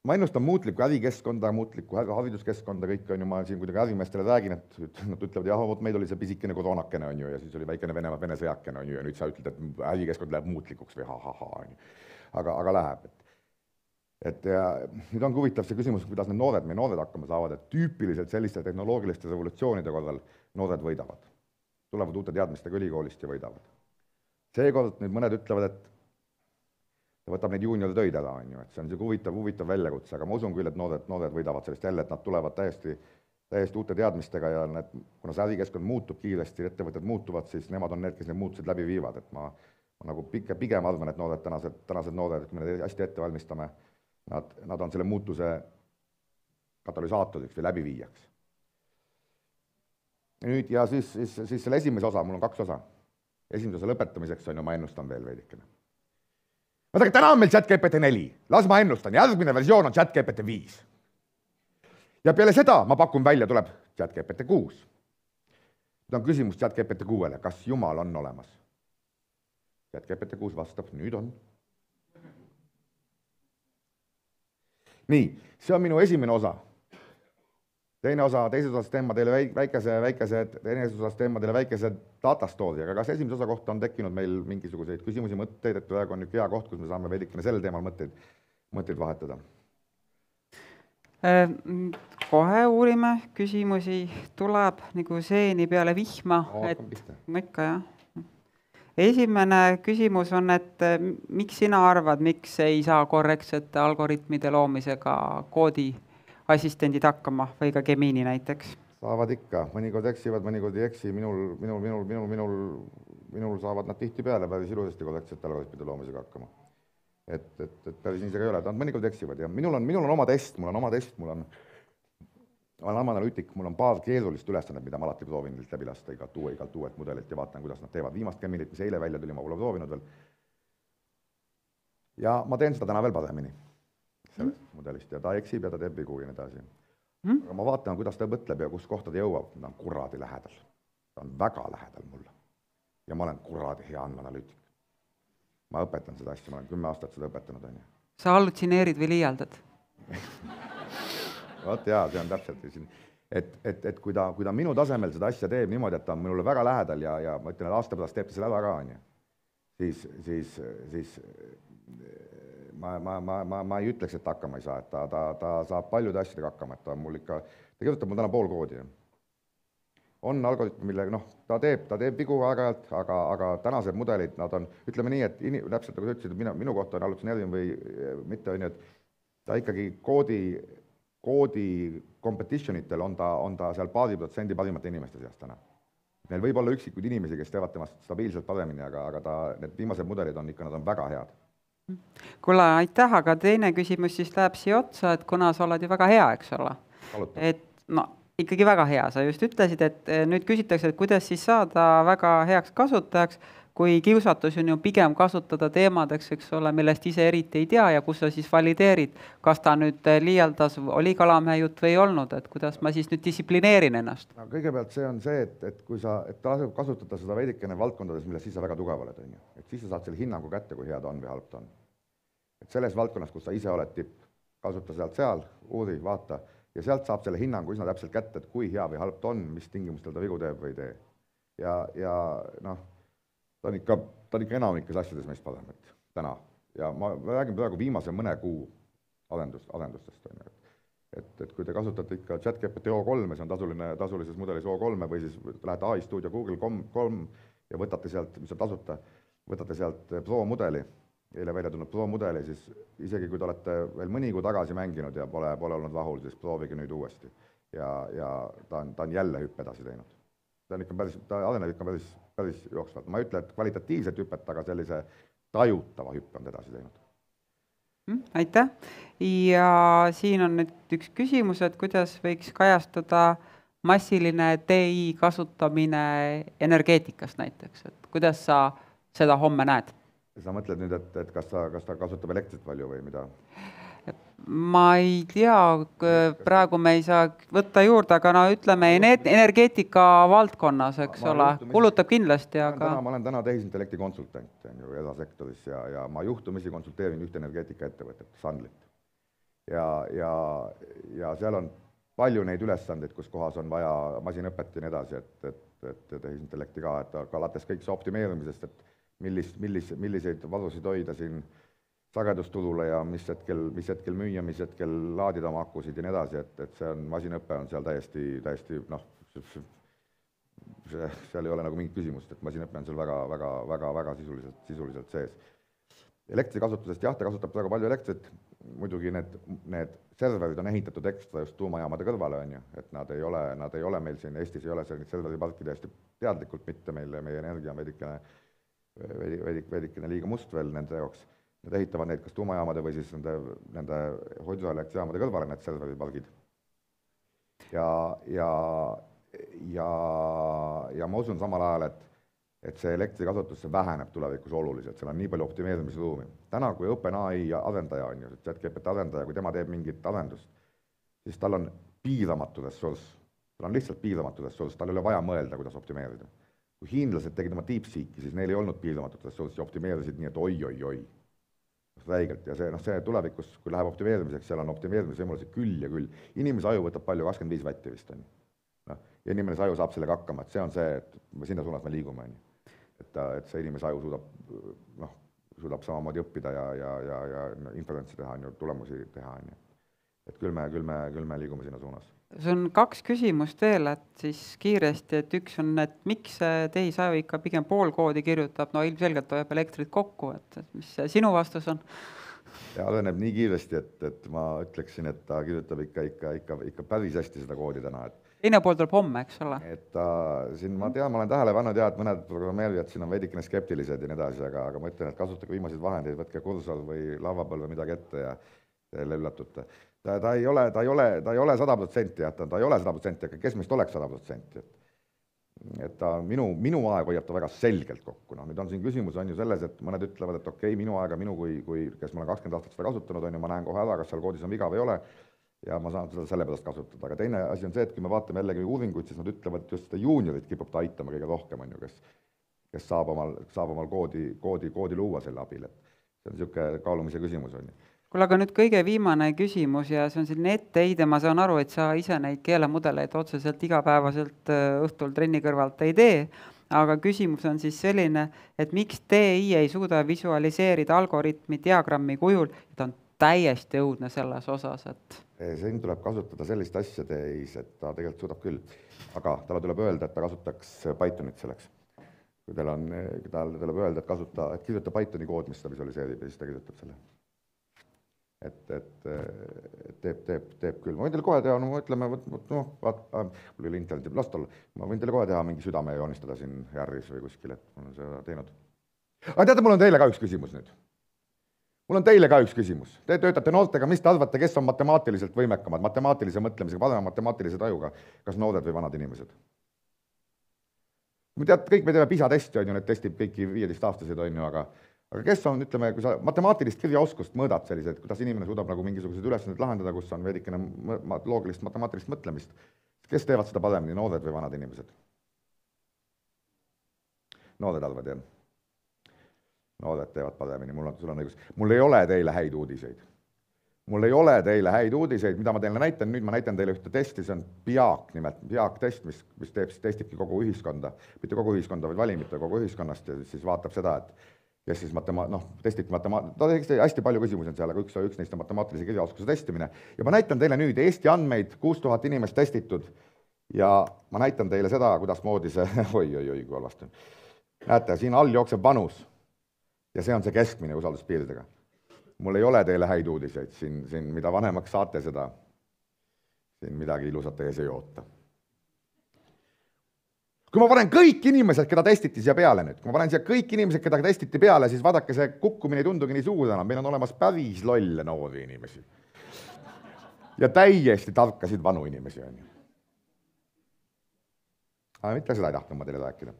Speaker 2: Ma ennustan muutlikku ärikeskkonda, muutlikku hariduskeskkonda, kõik on ju, ma siin kuidagi ärimeestele räägin, et nad ütlevad, jah, meil oli see pisikene koroonakene, on ju, ja siis oli väikene Vene sõjakene, on ju, ja nüüd sa ütled, et ärikeskkond läheb muutlikuks või ha-ha-ha, on ju. Aga läheb. Nüüd on huvitav see küsimus, kuidas meie noored hakkama saavad, et tüüpiliselt selliste tehnoloogiliste revolutsioonide korral noored võidavad. Tulevad uute teadmistega ülikoolist ja võidavad. Seekord nüüd mõned ütlevad, et võtab neid juuniortöid ära, on ju, et see on huvitav väljakutse, aga ma usun küll, et noored võidavad sellest jälle, et nad tulevad täiesti uute teadmistega ja kuna see ärikeskkond muutub kiiresti, ettevõtted muutuvad, siis nemad on need, kes need muutused läbi viivad, et ma nagu pigem arvan, et tänased noored, kui me need hästi ette valmistame, nad on selle muutuse katalüsaatoriks või läbiviijaks. Nüüd ja siis selle esimese osa, mul on 2 osa. Esimese osa lõpetamiseks on ju, ma ennustan veel veidikene. Vaadake, täna on meil ChatGPT 4. Las ma ennustan, järgmine versioon on ChatGPT 5. ja peale seda ma pakun välja, tuleb ChatGPT-6. Nüüd on küsimus ChatGPT-6-le, kas Jumal on olemas? ChatGPT-6 vastab, nüüd on. Nii, see on minu esimene osa. Teises osas teen ma teile väikese data story, aga kas esimese osa kohta on tekkinud meil mingisuguseid küsimusi, mõtteid, et praegu on üks hea koht, kus me saame veidikene sel teemal mõtteid vahetada?
Speaker 1: Kohe uurime, küsimusi tuleb nagu seeni peale vihma, ikka jah. Esimene küsimus on, et miks sina arvad, miks ei saa korrektsete algoritmide loomisega koodiassistendid hakkama või ka Gemini näiteks?
Speaker 2: Saavad ikka, mõnikord eksivad, mõnikord ei eksi, minul saavad nad tihti peale päris ilusasti korrektsete algoritmide loomisega hakkama. Et päris nii see ka ei ole, nad mõnikord eksivad ja minul on oma test, mul on analüütik, mul on paar keerulist ülesannet, mida ma alati proovin läbi lasta igalt uuelt mudelilt ja vaatan, kuidas nad teevad. Viimast Geminit, mis eile välja tuli, ma pole proovinud veel. Ja ma teen seda täna veel paremini sellest mudelist ja ta eksib ja ta teeb vigu ja nii edasi. Aga ma vaatan, kuidas ta mõtleb ja kus kohta ta jõuab. Ta on kuradi lähedal. Ta on väga lähedal mulle. Ja ma olen kuradi hea andmeanalüütik. Ma õpetan seda asja, ma olen 10 aastat seda õpetanud.
Speaker 1: Sa hallutsineerid või liialdad?
Speaker 2: Vot jaa, see on täpselt siin, et kui ta minu tasemel seda asja teeb niimoodi, et ta on minule väga lähedal ja ma ütlen, et aasta pärast teeb ta selle ära ka, siis ma ei ütleks, et ta hakkama ei saa, et ta saab paljude asjadega hakkama, et ta mul ikka, ta kirjutab mul täna pool koodi. On algoritm, mille ta teeb vigu aeg-ajalt, aga tänased mudelid, nad on, ütleme nii, et täpselt nagu sa ütlesid, et minu kohta on hallutsineerimine või mitte, et ta ikkagi koodi competitionitel on ta seal 2% parimate inimeste seast täna. Neil võib olla üksikuid inimesi, kes teevad temast stabiilselt paremini, aga need viimased mudelid on ikka, nad on väga head.
Speaker 1: Kuule, aitäh, aga teine küsimus siis läheb siia otsa, et kuna sa oled ju väga hea, eks ole? Et ikkagi väga hea, sa just ütlesid, et nüüd küsitakse, et kuidas siis saada väga heaks kasutajaks, kui kiusatus on ju pigem kasutada teemadeks, eks ole, millest ise eriti ei tea ja kus sa siis valideerid, kas ta nüüd liialdas, oli Kalamehe jutt või ei olnud, et kuidas ma siis nüüd distsiplineerin ennast?
Speaker 2: No, kõigepealt see on see, et kui sa tasub kasutada seda veidikene valdkondades, milles siis sa väga tugev oled, et siis sa saad selle hinnangu kätte, kui hea ta on või halb ta on. Et selles valdkonnas, kus sa ise oled tipp, kasuta sealt seal, uuri, vaata ja sealt saab selle hinnangu üsna täpselt kätte, et kui hea või halb ta on, mis tingimustel ta vigu teeb või ei tee. Ja noh, ta on ikka enamikes asjades meist parem, et täna. Ja ma räägin praegu viimase mõne kuu arendustest. Et kui te kasutate ikka ChatGPT O3, see on tasulises mudelis O3 või siis lähete AI Studio Google.com ja võtate sealt, mis on tasuta, võtate sealt Pro mudeli, eile välja tulnud Pro mudeli, siis isegi kui te olete veel mõni kuu tagasi mänginud ja pole olnud rahul, siis proovige nüüd uuesti. Ja ta on jälle hüppe edasi teinud. Ta areneb ikka päris jooksvalt. Ma ei ütle, et kvalitatiivset hüppet, aga sellise tajutava hüppe on edasi teinud.
Speaker 1: Aitäh. Ja siin on nüüd üks küsimus, et kuidas võiks kajastada massiline TI kasutamine energeetikas näiteks, et kuidas sa seda homme näed?
Speaker 2: Sa mõtled nüüd, et kas ta kasutab elektrit palju või mida?
Speaker 1: Ma ei tea, praegu me ei saa võtta juurde, aga no ütleme energeetika valdkonnas, eks ole, kulutab kindlasti, aga...
Speaker 2: Ma olen täna tehisintellekti konsultant erasektoris ja ma juhtumisi konsulteerin ühte energeetikaettevõtet, Sunlit. Ja seal on palju neid ülesandeid, kus kohas on vaja masinõpet ja nii edasi, et tehisintellekti ka, et alates kõik see optimeerimisest, et milliseid varusid hoida siin sagedusturule ja mis hetkel müüa, mis hetkel laadida oma akusid ja nii edasi, et see on, masinõppe on seal täiesti noh, seal ei ole nagu mingit küsimust, et masinõppe on seal väga sisuliselt sees. Elektri kasutusest, jah, ta kasutab väga palju elektrit, muidugi need serverid on ehitatud ekstra just tuumajaamade kõrvale, et nad ei ole meil siin, Eestis ei ole selline serveriparki täiesti teadlikult mitte, meie energia on veidikene liiga must veel nende jaoks. Nad ehitavad neid kas tuumajaamade või siis nende hüdroelektrijaamade kõrvale need serveripargid. Ja ma usun samal ajal, et see elektrikasutus väheneb tulevikus oluliselt, seal on nii palju optimeerimisruumi. Täna, kui OpenAI arendaja on ju, ChatGPT arendaja, kui tema teeb mingit arendust, siis tal on piiramatu ressurss, tal on lihtsalt piiramatu ressurss, tal ei ole vaja mõelda, kuidas optimeerida. Kui hiinlased tegid oma DeepSeeki, siis neil ei olnud piiramatut ressurssi, optimeerisid nii, et oi. Räigelt ja see tulevikus, kui läheb optimeerimiseks, seal on optimeerimise võimalusi küll ja küll. Inimese aju võtab palju, 25 vatti vist on. Ja inimene aju saab sellega hakkama, et see on see, et sinna suunas me liigume. Et see inimese aju suudab samamoodi õppida ja inferentsi teha, tulemusi teha. Et küll me liigume sinna suunas.
Speaker 1: See on 2 küsimust veel, et siis kiiresti, et üks on, et miks tehisaju ikka pigem pool koodi kirjutab, no ilmselgelt hoiab elektrit kokku, et mis sinu vastus on?
Speaker 2: Ja areneb nii kiiresti, et ma ütleksin, et ta kirjutab ikka päris hästi seda koodi täna.
Speaker 1: Teine pool tuleb homme, eks ole?
Speaker 2: Et siin ma olen tähele pannud et mõned programmeerijad siin on veidikene skeptilised ja nii edasi, aga ma ütlen, et kasutage viimaseid vahendeid, võtke kursor või lavapõl või midagi ette ja teile üllatute. Ta ei ole 100%, ta ei ole 100%, aga kes meist oleks 100%. Et minu aeg hoiab ta väga selgelt kokku. Nüüd on siin küsimus on ju selles, et mõned ütlevad, et okei, minu aega, kes ma olen 20 aastat seda kasutanud, on ju, ma näen kohe ära, kas seal koodis on viga või ei ole, ja ma saan seda sellepärast kasutada. Aga teine asi on see, et kui me vaatame jällegi uuringuid, siis nad ütlevad, et just seda juuniorit kipub ta aitama kõige rohkem, on ju, kes saab omal koodi luua selle abil. See on niisugune kaalumise küsimus, on ju.
Speaker 1: Kuule, aga nüüd kõige viimane küsimus ja see on selline etteheide, ma saan aru, et sa ise neid keelemudeleid otseselt igapäevaselt õhtul trenni kõrvalt ei tee, aga küsimus on siis selline, et miks TI ei suuda visualiseerida algoritmi diagrammi kujul, et on täiesti õudne selles osas, et...
Speaker 2: Siin tuleb kasutada sellist asja TI-s, et ta tegelikult suudab küll, aga talle tuleb öelda, et ta kasutaks Pythonit selleks. Kui talle tuleb öelda, et kirjuta Pythoni kood, mis ta visualiseerib ja siis ta kirjutab selle. Teeb küll. Ma võin teile kohe teha, mul ei ole interneti, last olla, ma võin teile kohe teha mingi südame joonistada siin Järris või kuskil, et ma olen seda teinud. Aga teate, mul on teile ka üks küsimus nüüd. Mul on teile ka üks küsimus. Te töötate noortega, mis te arvate, kes on matemaatiliselt võimekamad, matemaatilise mõtlemisega, parema matemaatilise tajuga, kas noored või vanad inimesed? Kõik me teeme PISA testi, on ju, need testib kõiki 15-aastased, on ju, aga kes on, ütleme, kui sa matemaatilist kirjaoskust mõõdad sellised, kuidas inimene suudab nagu mingisugused ülesanded lahendada, kus on veidikene loogilist matemaatilist mõtlemist, kes teevad seda paremini, noored või vanad inimesed? Noored arvad, jah? Noored teevad paremini, sul on õigus. Mul ei ole teile häid uudiseid. Mida ma teile näitan, nüüd ma näitan teile ühte testi, see on PIAAC nimelt, PIAAC test, mis testibki kogu ühiskonda, mitte kogu ühiskonda, vaid valimite kogu ühiskonnast ja siis vaatab seda, et kes siis testibki hästi palju küsimusi on seal, aga üks neist on matemaatilise kirjaoskuse testimine. Ja ma näitan teile nüüd Eesti andmeid, 6000 inimest testitud ja ma näitan teile seda, kuidas moodi see, oi, kui halvasti on. Näete, siin all jookseb vanus ja see on see keskmine usalduspiiridega. Mul ei ole teile häid uudiseid, siin mida vanemaks saate seda, siin midagi ilusat ees ei oota. Kui ma panen kõik inimesed, keda testiti siia peale nüüd, kui ma panen siia kõik inimesed, keda testiti peale, siis vaadake, see kukkumine ei tundugi nii suur enam, meil on olemas päris lolle noori inimesi. Ja täiesti tarkasid vanu inimesi on ju. Aga mitte seda ei tahtnud ma teile rääkida.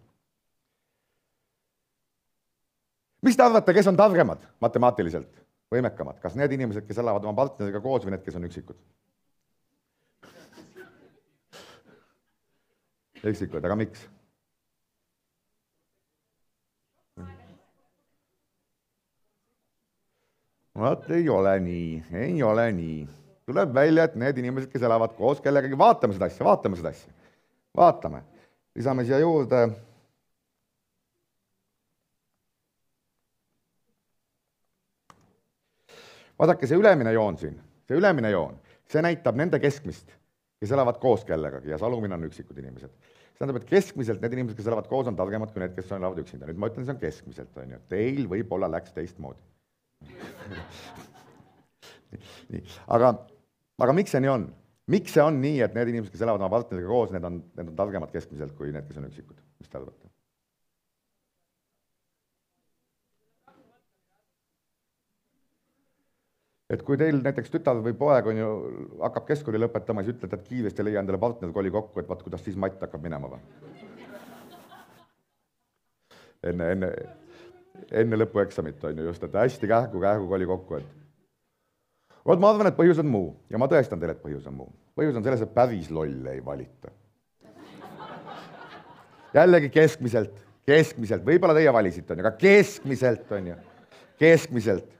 Speaker 2: Mis te arvate, kes on targemad matemaatiliselt, võimekamad? Kas need inimesed, kes elavad oma partneriga koos või need, kes on üksikud? Üksikud, aga miks? Vaat ei ole nii. Tuleb välja, et need inimesed, kes elavad koos kellegagi, vaatame seda asja. Vaatame. Lisame siia juurde. Vaadake, see ülemine joon siin, see näitab nende keskmist, kes elavad koos kellegagi ja see alumine on üksikud inimesed. See tähendab, et keskmiselt need inimesed, kes elavad koos, on targemad kui need, kes elavad üksinda. Nüüd ma ütlen, see on keskmiselt, on ju. Teil võib-olla läks teistmoodi. Aga miks see nii on? Miks see on nii, et need inimesed, kes elavad oma partneriga koos, need on targemad keskmiselt kui need, kes on üksikud? Mis te arvate? Et kui teil näiteks tütar või poeg on ju, hakkab keskkooli lõpetama, siis ütled, et kiiresti leia endale partner koli kokku, et vaat kuidas siis matt hakkab minema või? Enne lõpueksamit on ju just, et hästi kähku koli kokku, et Vot ma arvan, et põhjus on muu ja ma tõestan teile, et põhjus on muu. Põhjus on selles, et päris lolle ei valita. Jällegi keskmiselt, võib-olla teie valisite, aga keskmiselt on ju, keskmiselt.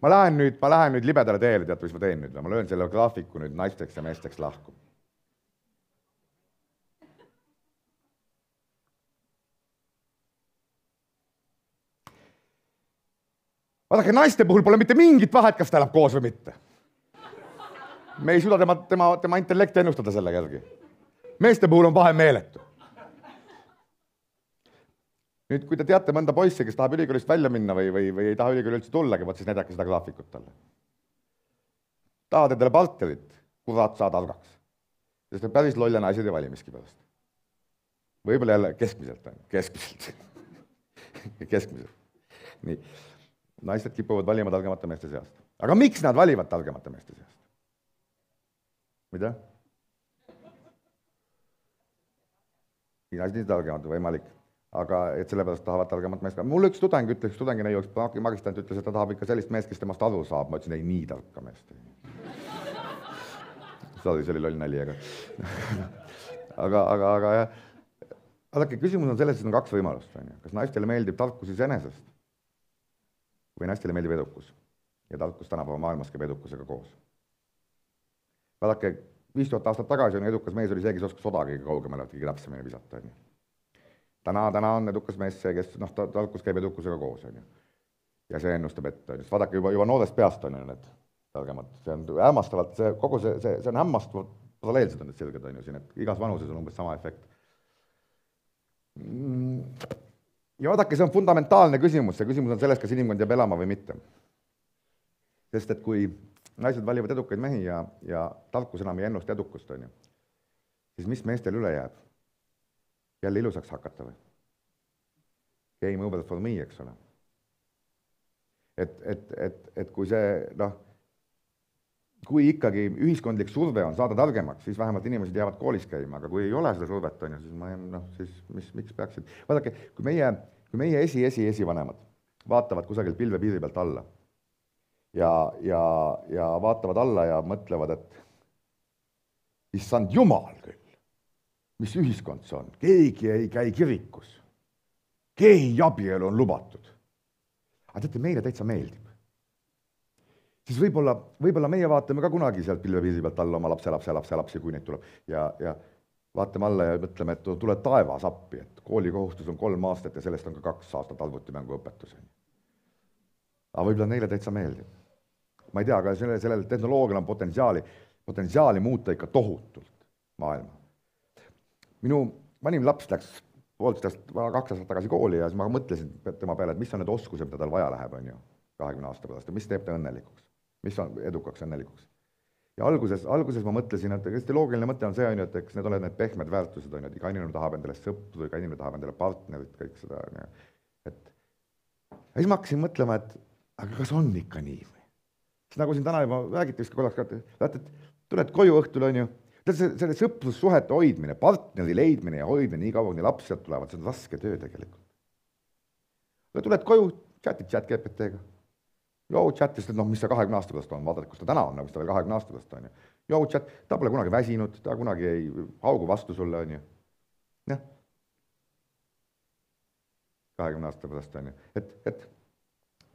Speaker 2: Ma lähen nüüd libedale teele, tead, mis ma teen nüüd, ma löön selle graafiku nüüd naisteks ja meesteks lahku. Vaadake, naiste puhul pole mitte mingit vahet, kas ta elab koos või mitte. Me ei suuda tema intellekti ennustada selle järgi. Meeste puhul on vahe meeletu. Nüüd, kui te teate mõnda poisse, kes tahab ülikoolist välja minna või ei taha ülikooli üldse tullagi, võt siis näidake seda graafikut talle. Tahad endale partnerit, kurat saa targaks. Sest päris lolle naised ei vali miski pärast. Võib-olla jälle keskmiselt. Keskmiselt. Nii. Naised kipuvad valima targemate meeste seast. Aga miks nad valivad targemate meeste seast? Mida? Naised nii targemad võimalik. Aga et sellepärast tahavad targemat meest. Mul üks tudengina magistant ütles, et ta tahab ikka sellist meest, kes temast aru saab. Ma ütlesin, ei nii tarka meest. See oli loll nali, aga jah. Vaadake, küsimus on selles, et on kaks võimalust. Kas naistele meeldib tarkus iseenesest või naistele meeldib edukus? Ja tarkus tänapäeva maailmas käib edukusega koos. Vaadake, 5000 aastat tagasi on edukas mees oli see, kes oskas soda kõige kaugemale, kõige täpsemini visata. Täna on edukas mees see, kes tarkus käib edukusega koos. Ja see ennustab ette. Vaadake, juba noorest peast on need targemad. See on hämmastavalt, see on hämmastavalt paralleelsed on need sirged siin, et igas vanuses on umbes sama efekt. Ja vaadake, see on fundamentaalne küsimus. See küsimus on selles, kas inimkond jääb elama või mitte. Sest et kui naised valivad edukaid mehi ja tarkus enam ei ennusta edukust, siis mis meestel üle jääb? Jälle ilusaks hakata või? Game over for me, eks ole. Et kui see, kui ikkagi ühiskondlik surve on saada targemaks, siis vähemalt inimesed jäävad koolis käima, aga kui ei ole seda survet, siis miks peaksid? Vaadake, kui meie esivanemad vaatavad kusagil pilvepiiri pealt alla ja vaatavad alla ja mõtlevad, et issand jumal küll, mis ühiskond see on, keegi ei käi kirikus, keegi abielu on lubatud. Aga teate, meile täitsa meeldib. Siis võib-olla meie vaatame ka kunagi sealt pilvepiiri pealt alla oma lapse, kui neid tuleb. Ja vaatame alla ja mõtleme, et tule taevas appi, et koolikohustus on 3 aastat ja sellest on ka 2 aastat arvutimängu õpetus. Aga võib-olla neile täitsa meeldib. Ma ei tea, aga sellel tehnoloogial on potentsiaali muuta ikka tohutult maailma. Minu vanim laps läks 2 aastat tagasi kooli ja siis ma mõtlesin tema peale, et mis on need oskused, mida tal vaja läheb 20 aasta pärast ja mis teeb ta õnnelikuks. Mis on edukaks õnnelikuks. Ja alguses ma mõtlesin, et hästi loogiline mõte on see, et eks need ole need pehmed väärtused, et iga inimene tahab endale sõpru, iga inimene tahab endale partnerit, kõik seda. Ja siis ma hakkasin mõtlema, et aga kas on ikka nii või? Siis nagu siin täna juba räägiti vist korraks ka, et tuled koju õhtul, selle sõprussuhete hoidmine, partneri leidmine ja hoidmine nii kaua, kui lapsed tulevad, see on raske töö tegelikult. Tuled koju, chat GPT-ga. Chatist, et mis ta 20 aasta pärast on, vaadad, kus ta täna on, mis ta veel 20 aasta pärast on. Chat, ta pole kunagi väsinud, ta kunagi ei haugu vastu sulle, on ju. Jah. 20 aasta pärast on ju. Et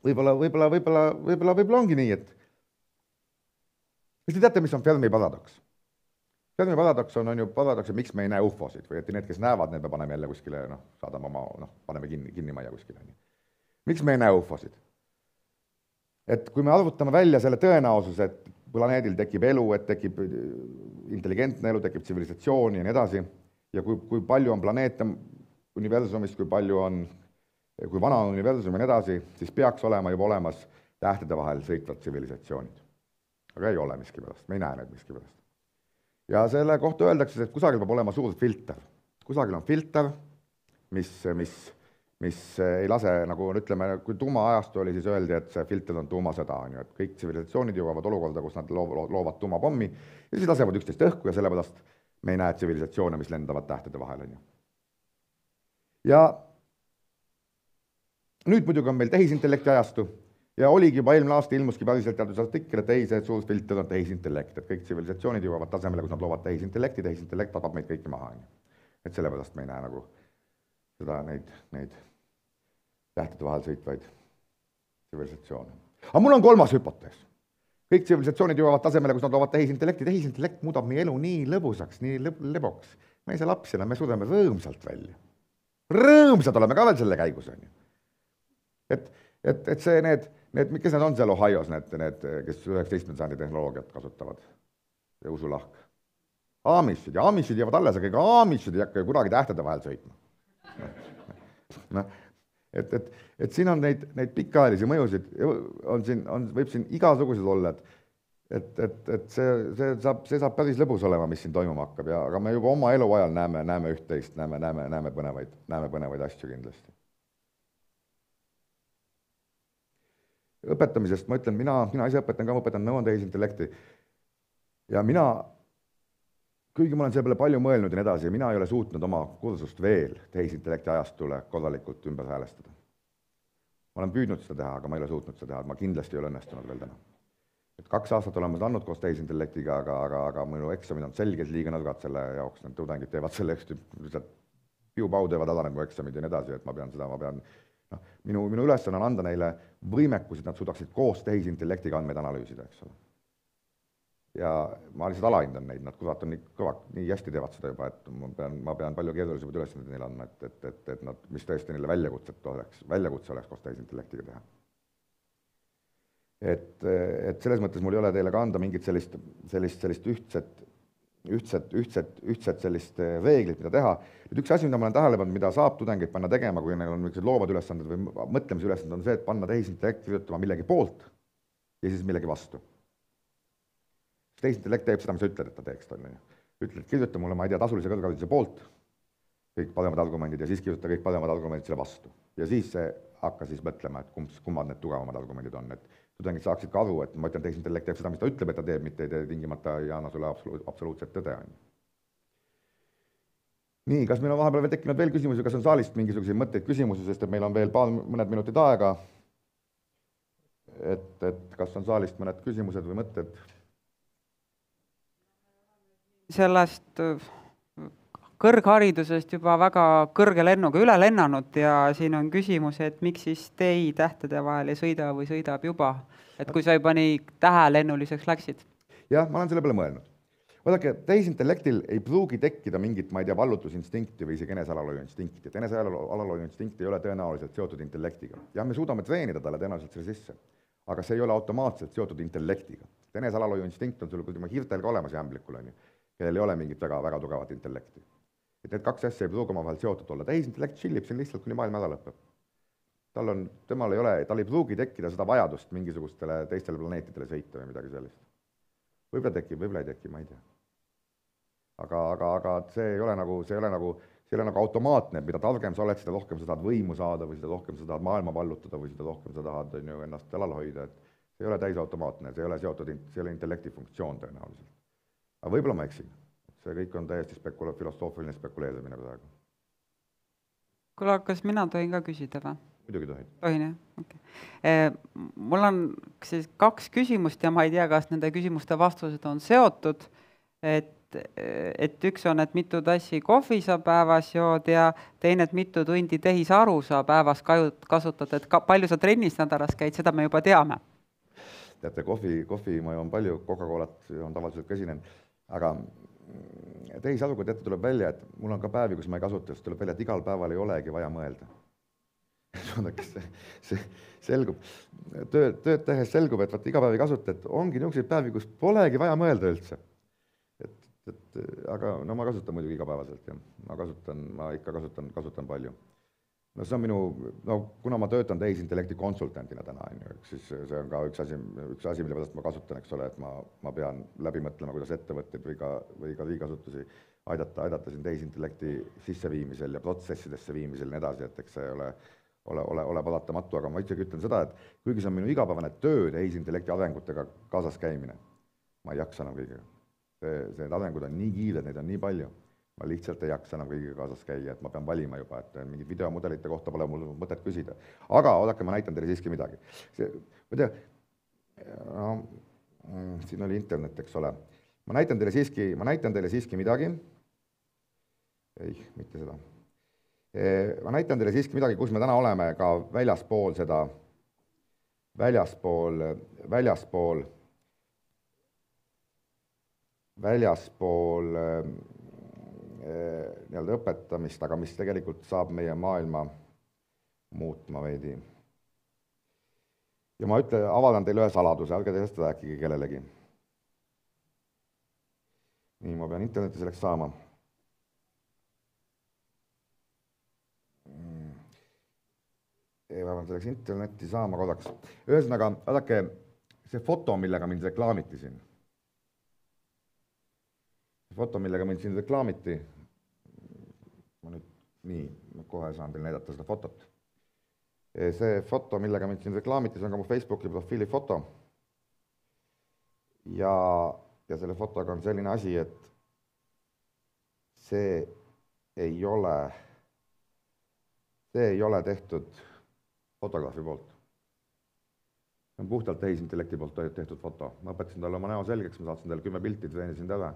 Speaker 2: võib-olla ongi nii, et te teate, mis on Fermi paradoks? Fermi paradoks on ju paradoks, miks me ei näe ufosid või et need, kes näevad, need me paneme jälle kuskile, saadame oma, paneme kinni maja kuskile. Miks me ei näe ufosid? Et kui me arvutame välja selle tõenäosuse, et planeedil tekib elu, et tekib intelligentne elu, tekib tsivilisatsioon ja nii edasi, ja kui palju on planeete universumist, kui vana on universum ja nii edasi, siis peaks olema juba olemas tähtede vahel sõitvad tsivilisatsioonid. Aga ei ole miskipärast, me ei näe need miskipärast. Ja selle kohta öeldakse, et kusagil peab olema suur filter. Kusagil on filter, mis ei lase, nagu ütleme, kui tuumaajastu oli, siis öeldi, et see filter on tuumasõda, et kõik tsivilisatsioonid jõuavad olukorda, kus nad loovad tuumapommi ja siis lasevad üksteist õhku ja sellepärast me ei näe tsivilisatsioone, mis lendavad tähtede vahel. Ja nüüd muidugi on meil tehisintellekti ajastu ja oligi juba eelmine aasta ilmuski päriselt teadusartikkel, et see suur filter on tehisintellekt, et kõik tsivilisatsioonid jõuavad tasemele, kus nad loovad tehisintellekti, tehisintellekt tapab meid kõiki maha. Et sellepärast me ei näe nagu seda neid tähtede vahel sõitvaid tsivilisatsioone. Aga mul on kolmas hüpotees. Kõik tsivilisatsioonid jõuavad tasemele, kus nad loovad tehisintellekti. Tehisintellekt muudab meie elu nii lõbusaks, nii leboks. Me ei saa lapsina, me sureme rõõmsalt välja. Rõõmsad oleme ka veel selle käigus. Et see kes need on seal Ohio's, need, kes 19. sajandi tehnoloogiat kasutavad? See usulahk. Amishid ja Amishid jäävad alles, aga ega Amishid ei hakka ju kunagi tähtede vahel sõitma. Et siin on neid pikaajalisi mõjusid, võib siin igasugused olla, et see saab päris lõbus olema, mis siin toimuma hakkab, aga me juba oma eluajal näeme üht-teist, näeme põnevaid asju kindlasti. Õpetamisest ma ütlen, mina ise õpetan ka, ma õpetan nõuan tehisintellekti ja kuigi ma olen selle peale palju mõelnud ja nii edasi, mina ei ole suutnud oma kursust veel tehisintellekti ajastule korralikult ümber häälestada. Ma olen püüdnud seda teha, aga ma ei ole suutnud seda teha, ma kindlasti ei ole õnnestunud veel täna. 2 aastat oleme andnud koos tehisintellektiga, aga minu eksamid on selgelt liiga nõrgad selle jaoks, need tudengid teevad selle piu-pau teevad ala mu eksamid ja nii edasi, et minu ülesanne on anda neile võimekus, et nad suudaksid koos tehisintellektiga andmeid analüüsida, eks ole. Ja ma lihtsalt alahindan neid, nad kurat on nii hästi teevad seda juba, et ma pean palju keerulisemad ülesanded neile andma, et nad, mis tõesti neile väljakutse oleks koos tehisintellektiga teha. Et selles mõttes mul ei ole teile ka anda mingit sellist ühtset sellist reeglit, mida teha. Nüüd üks asi, mida ma olen tähele pannud, mida saab tudengeid panna tegema, kui neil on mingid loovad ülesanded või mõtlemise ülesanded, on see, et panna tehisintellekt kirjutama millegi poolt ja siis millegi vastu. Tehisintellekt teeb seda, mis sa ütled, et ta teeks. Ütled, kirjuta mulle, ma ei tea, tasulise kõrghariduse poolt kõik paremad argumendid ja siis kirjuta kõik paremad argumendid selle vastu. Ja siis see hakka siis mõtlema, et kummad need tugevamad argumendid on. Et tudengid saaksid ka aru, et ma ütlen, tehisintellekt teeb seda, mis ta ütleb, et ta teeb, mitte ei tee tingimata ja anna sulle absoluutselt tõde. Nii, kas meil on vahepeal veel tekkinud veel küsimusi, kas on saalist mingisuguseid mõtteid küsimusi, sest et meil on veel mõned minutid aega. Et kas on saalist mõned küsimused või mõtted?
Speaker 1: Sellest kõrgharidusest juba väga kõrge lennuga üle lennanud ja siin on küsimus, et miks siis TI tähtede vahel ei sõida või sõidab juba, et kui sa juba nii tähelennuliseks läksid?
Speaker 2: Jah, ma olen selle peale mõelnud. Vaadake, tehisintellektil ei pruugi tekkida mingit, ma ei tea, vallutusinstinkti või isegi enesealalhoiuinstinkti. Enesealalhoiuinstinkt ei ole tõenäoliselt seotud intellektiga. Jah, me suudame treenida talle tõenäoliselt selle sisse, aga see ei ole automaatselt seotud intellektiga. Enesealalhoiuinstinkt on sul hirtel ka olemas jämblikul, kellel ei ole mingit väga tugevat intellekti. Et need 2 asja ei pruugi omavahel seotud olla. Tehisintellekt chillib siin lihtsalt, kuni maailm ära lõpeb. Tal ei pruugi tekkida seda vajadust mingisugustele teistele planeetidele sõita või midagi sellist. Võib-olla tekib, võib-olla ei teki, ma ei tea. Aga see ei ole nagu automaatne, mida targem sa oled, seda rohkem sa tahad võimu saada või seda rohkem sa tahad maailma vallutada või seda rohkem sa tahad ennast alal hoida. Et see ei ole täisautomaatne, see ei ole seotud, see ei ole intellekti funktsioon tõenäoliselt. Aga võib-olla ma eksin. See kõik on täiesti filosoofiline spekuleerimine praegu.
Speaker 1: Kuule, kas mina tohin ka küsida või?
Speaker 2: Muidugi tohin.
Speaker 1: Tohin, jah? Okay. Mul on siis 2 küsimust ja ma ei tea, kas nende küsimuste vastused on seotud. Et üks on, et mitu tassi kohvi sa päevas jood ja teine, et mitu tundi tehisaru sa päevas kasutad, et palju sa trennis nädalas käid, seda me juba teame.
Speaker 2: Teate, kohvi ma joon palju, Coca-Colat on tavaliselt käsinen, aga tehisaruga tuleb välja, et mul on ka päevi, kus ma ei kasuta, siis tuleb välja, et igal päeval ei olegi vaja mõelda. See selgub, tööd tehes selgub, et iga päev ei kasuta, et ongi niisuguseid päevi, kus polegi vaja mõelda üldse. Aga no ma kasutan muidugi igapäevaselt ja ma ikka kasutan palju. No see on kuna ma töötan tehisintellekti konsultantina täna, siis see on ka üks asi, mille pärast ma kasutan, eks ole, et ma pean läbi mõtlema, kuidas ettevõtteid või ka riigiasutusi aidata siin tehisintellekti sisseviimisel ja protsessidesse viimisel ja nii edasi, et eks see ole paratamatu, aga ma ikkagi ütlen seda, et kuigi see on minu igapäevane töö tehisintellekti arengutega kaasas käimine, ma ei jaksa enam kõigega. Need arengud on nii kiired, neid on nii palju. ma lihtsalt ei jaksa enam kõigiga kaasas käia, et ma pean valima juba, et mingid videomudelite kohta pole mul mõtet küsida. Aga oodake, ma näitan teile siiski midagi. Ma tea, no, siin oli internet, eks ole. Ma näitan teile siiski midagi. Ei, mitte seda. Ma näitan teile siiski midagi, kus me täna oleme ka väljaspool seda, väljaspool nii-öelda õpetamist, aga mis tegelikult saab meie maailma muutma veidi. Ja ma avaldan teile ühe saladuse, ärge te seda rääkige kellelegi. Nii, ma pean interneti selleks saama. Ma pean selleks internetti saama kodaks. Ühesõnaga, vaadake, see foto, millega mind reklaamiti siin. Ma nüüd nii, ma kohe saan teile näidata seda fotot. See foto, millega mind siin reklaamiti, see on ka mu Facebooki profiili foto. Ja selle fotoga on selline asi, et see ei ole tehtud fotograafi poolt. See on puhtalt tehisintellekti poolt tehtud foto. Ma õpetasin talle oma näo selgeks, ma saatsin talle 10 pilti, treenisin teda.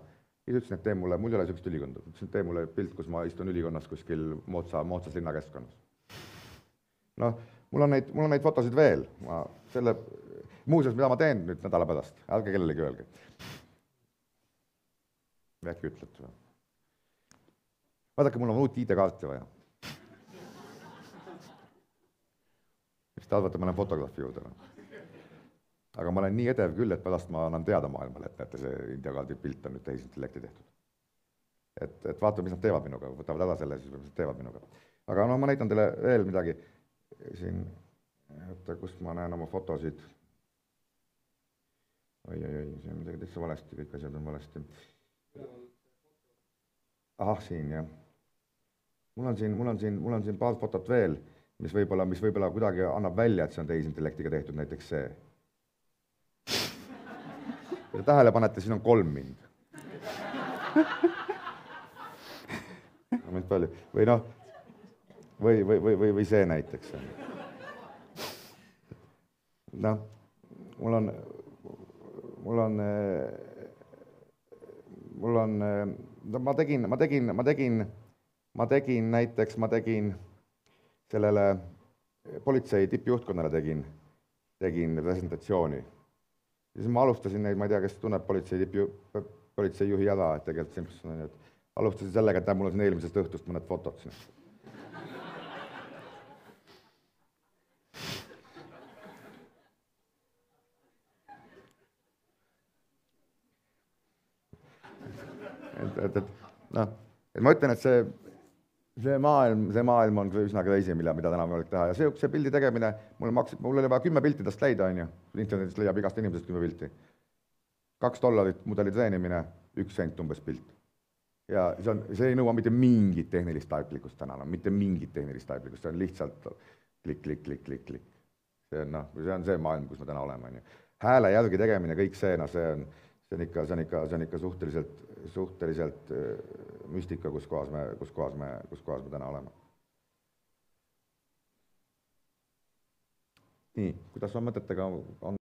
Speaker 2: Ja ütlesin, et tee mulle, mul ei ole sellist ülikonda. Ütlesin, et tee mulle pilt, kus ma istun ülikonnas kuskil moodsas linnakeskkonnas. No, mul on neid fotosid veel. Muuseas, mida ma teen nüüd nädala pärast? Ärge kellelegi öelge. Äkki ütled või? Vaadake, mul on uut ID-kaarti vaja. Mis te arvate, ma olen fotograafi juurde? Aga ma olen nii edev küll, et pärast ma annan teada maailmale, et näete, see ID-kaardi pilt on nüüd tehisintellekti tehtud. Et vaatame, mis nad teevad minuga, võtavad ära selle, siis mis nad teevad minuga. Aga no ma näitan teile veel midagi. Siin, kust ma näen oma fotosid. Oi, see on midagi täitsa valesti, kõik asjad on valesti. Ahah, siin, jah. Mul on siin paar fotot veel, mis võib-olla kuidagi annab välja, et see on tehisintellektiga tehtud, näiteks see. Ja tähele panete, siin on 3 mind. Mind palju. Või noh, või see näiteks. Noh, ma tegin sellele politsei tippjuhtkonnale tegin presentatsiooni. Ja siis ma alustasin neid, ma ei tea, kes tunneb politseijuhi ära, et tegelikult Simpson on, et alustasin sellega, et mul on siin eelmisest õhtust mõned fotod siin. Ma ütlen, et see maailm on üsna crazy, mida täna võimalik teha. Ja see pildi tegemine, mul oli vaja 10 pilti tast leida, on ju. Internetist leiab igast inimesest 10 pilti. $2 mudeli treenimine, 1 sent umbes pilt. Ja see ei nõua mitte mingit tehnilist taiplikkust täna, mitte mingit tehnilist taiplikkust, see on lihtsalt klikk. See on see maailm, kus me täna oleme. Hääle järgi tegemine, kõik see on ikka suhteliselt müstika, kus kohas me täna oleme. Nii, kuidas on mõtetega on?